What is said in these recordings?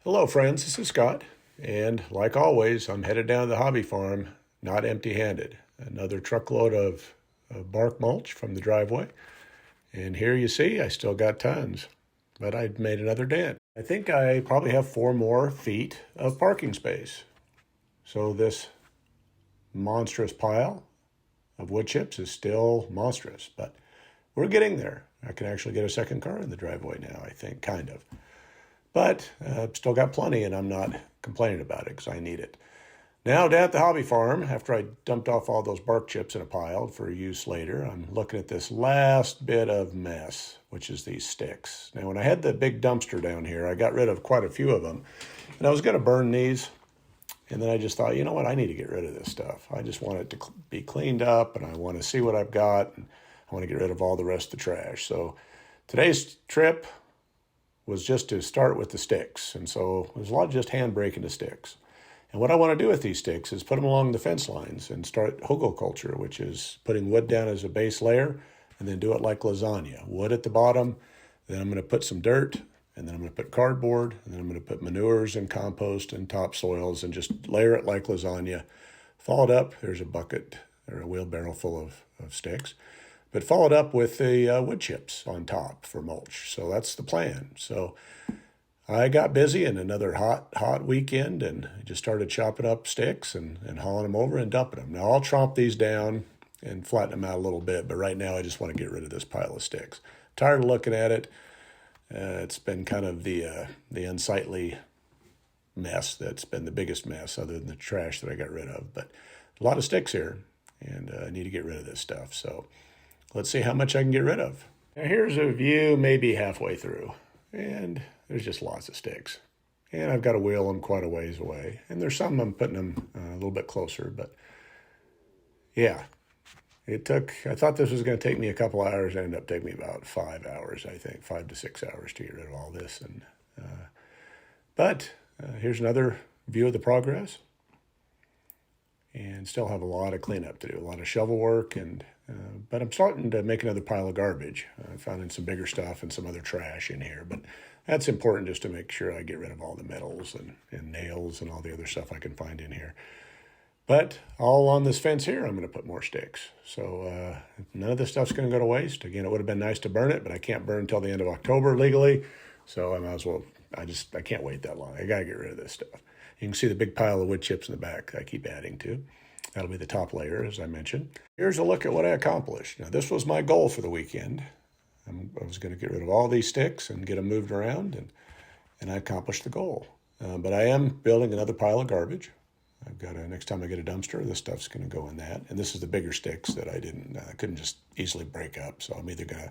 Hello, friends. This is Scott. And like always, I'm headed down to the hobby farm, not empty handed. Another truckload of bark mulch from the driveway. And here you see, I still got tons, but I made another dent. I think I probably have 4 more feet of parking space. So this monstrous pile of wood chips is still monstrous, but we're getting there. I can actually get a second car in the driveway now, I think, kind of. But still got plenty, and I'm not complaining about it because I need it. Now, down at the hobby farm, after I dumped off all those bark chips in a pile for use later, I'm looking at this last bit of mess, which is these sticks. Now, when I had the big dumpster down here, I got rid of quite a few of them, and I was going to burn these. And then I just thought, you know what, I need to get rid of this stuff. I just want it to be cleaned up, and I want to see what I've got, and I want to get rid of all the rest of the trash. So today's trip was just to start with the sticks. And so there's a lot of just hand breaking the sticks. And what I want to do with these sticks is put them along the fence lines and start HugelKulture, which is putting wood down as a base layer and then do it like lasagna. Wood at the bottom, then I'm going to put some dirt, and then I'm going to put cardboard, and then I'm going to put manures and compost and topsoils and just layer it like lasagna. Followed up, there's a bucket or a wheelbarrow full of sticks. But followed up with the wood chips on top for mulch. So that's the plan. So I got busy in another hot weekend and just started chopping up sticks and hauling them over and dumping them. Now I'll chomp these down and flatten them out a little bit, but right now I just want to get rid of this pile of sticks. Tired of looking at it. It's been kind of the unsightly mess that's been the biggest mess other than the trash that I got rid of. But a lot of sticks here, and I need to get rid of this stuff. So let's see how much I can get rid of. Now here's a view maybe halfway through, and there's just lots of sticks. And I've got to wheel them quite a ways away. And there's some I'm putting them a little bit closer, but yeah. I thought this was going to take me a couple hours. It ended up taking me about 5 hours, I think, 5 to 6 hours to get rid of all this. But here's another view of the progress. And still have a lot of cleanup to do, a lot of shovel work, but I'm starting to make another pile of garbage. I found in some bigger stuff and some other trash in here, but that's important just to make sure I get rid of all the metals and nails and all the other stuff I can find in here. But all on this fence here, I'm going to put more sticks. So none of this stuff's going to go to waste. Again, it would have been nice to burn it, but I can't burn until the end of October legally. So I might as well, I can't wait that long. I got to get rid of this stuff. You can see the big pile of wood chips in the back I keep adding to. That'll be the top layer, as I mentioned. Here's a look at what I accomplished. Now, this was my goal for the weekend. I was going to get rid of all these sticks and get them moved around, and I accomplished the goal. But I am building another pile of garbage. I've got next time I get a dumpster, this stuff's going to go in that. And this is the bigger sticks that I couldn't just easily break up. So I'm either going to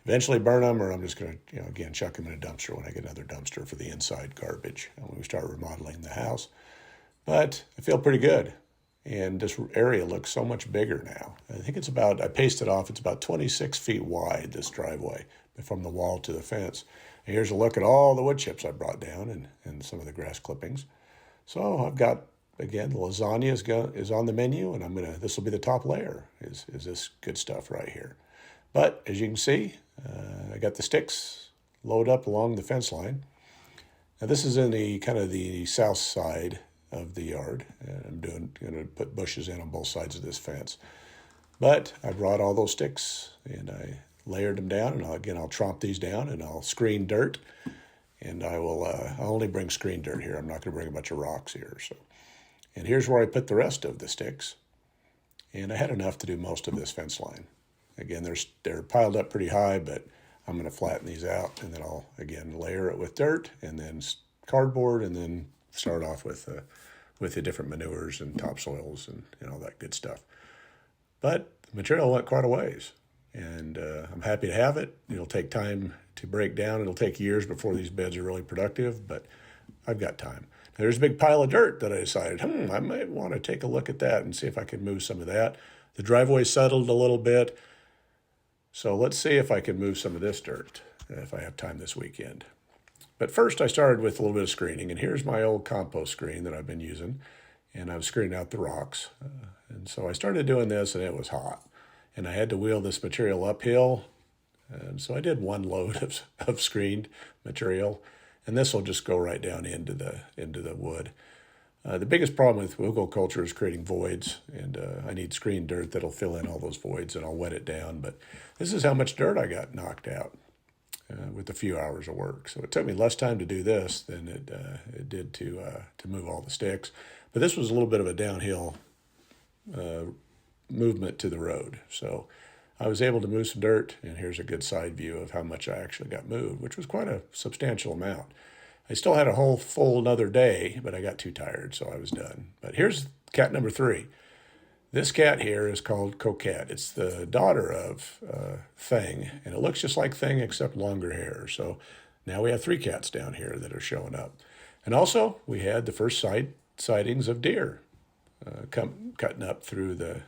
eventually burn them, or I'm just going to, again, chuck them in a dumpster when I get another dumpster for the inside garbage when we start remodeling the house. But I feel pretty good. And this area looks so much bigger now. I think I pasted off, it's about 26 feet wide, this driveway, from the wall to the fence. And here's a look at all the wood chips I brought down and some of the grass clippings. So I've got, again, the lasagna is on the menu, and this will be the top layer, is this good stuff right here. But as you can see, I got the sticks loaded up along the fence line. Now this is in the kind of the south side of the yard, and I'm going to put bushes in on both sides of this fence. But I brought all those sticks and I layered them down, and I'll tromp these down and I'll screen dirt, and I'll only bring screen dirt here. I'm not going to bring a bunch of rocks here. So, and here's where I put the rest of the sticks, and I had enough to do most of this fence line. Again, they're piled up pretty high, but I'm going to flatten these out, and then I'll again layer it with dirt and then cardboard, and then start off with the different manures and topsoils and all that good stuff. But the material went quite a ways, and I'm happy to have it. It'll take time to break down. It'll take years before these beds are really productive, but I've got time. Now, there's a big pile of dirt that I decided, I might want to take a look at that and see if I can move some of that. The driveway settled a little bit, so let's see if I can move some of this dirt if I have time this weekend. But first I started with a little bit of screening, and here's my old compost screen that I've been using, and I was screening out the rocks. And so I started doing this, and it was hot, and I had to wheel this material uphill. And so I did one load of screened material, and this will just go right down into the wood. The biggest problem with HugelKulture is creating voids, and I need screen dirt that'll fill in all those voids, and I'll wet it down. But this is how much dirt I got knocked out with a few hours of work. So it took me less time to do this than it did to move all the sticks. But this was a little bit of a downhill movement to the road. So I was able to move some dirt, and here's a good side view of how much I actually got moved, which was quite a substantial amount. I still had a whole full another day, but I got too tired, so I was done. But here's cat number 3. This cat here is called Coquette. It's the daughter of Thing, and it looks just like Thing except longer hair. So now we have 3 cats down here that are showing up. And also, we had the first sightings of deer cutting up through the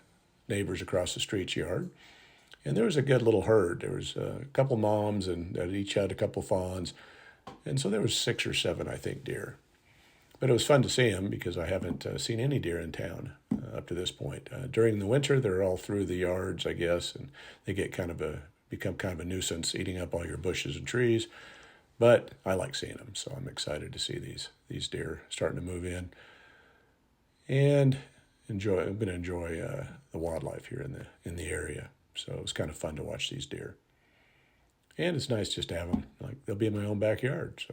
neighbors across the street's yard. And there was a good little herd. There was a couple moms, and each had a couple fawns. And so there was 6 or 7, I think, deer. But it was fun to see them because I haven't seen any deer in town up to this point. During the winter, they're all through the yards, I guess, and they get become kind of a nuisance, eating up all your bushes and trees. But I like seeing them, so I'm excited to see these deer starting to move in, and I'm going to enjoy the wildlife here in the area. So it was kind of fun to watch these deer. And it's nice just to have them, like they'll be in my own backyard,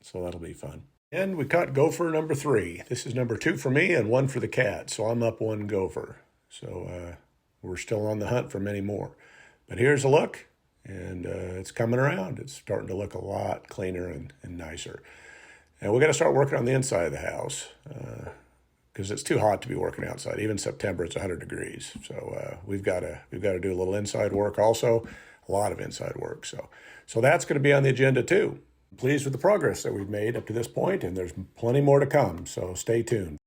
so that'll be fun. And we caught gopher number 3. This is number 2 for me and 1 for the cat, so I'm up 1 gopher. So we're still on the hunt for many more. But here's a look, and it's coming around. It's starting to look a lot cleaner and nicer. And we're going to start working on the inside of the house because it's too hot to be working outside. Even September, it's 100 degrees. So we've got to do a little inside work also. A lot of inside work. So that's going to be on the agenda too. Pleased with the progress that we've made up to this point, and there's plenty more to come, so stay tuned.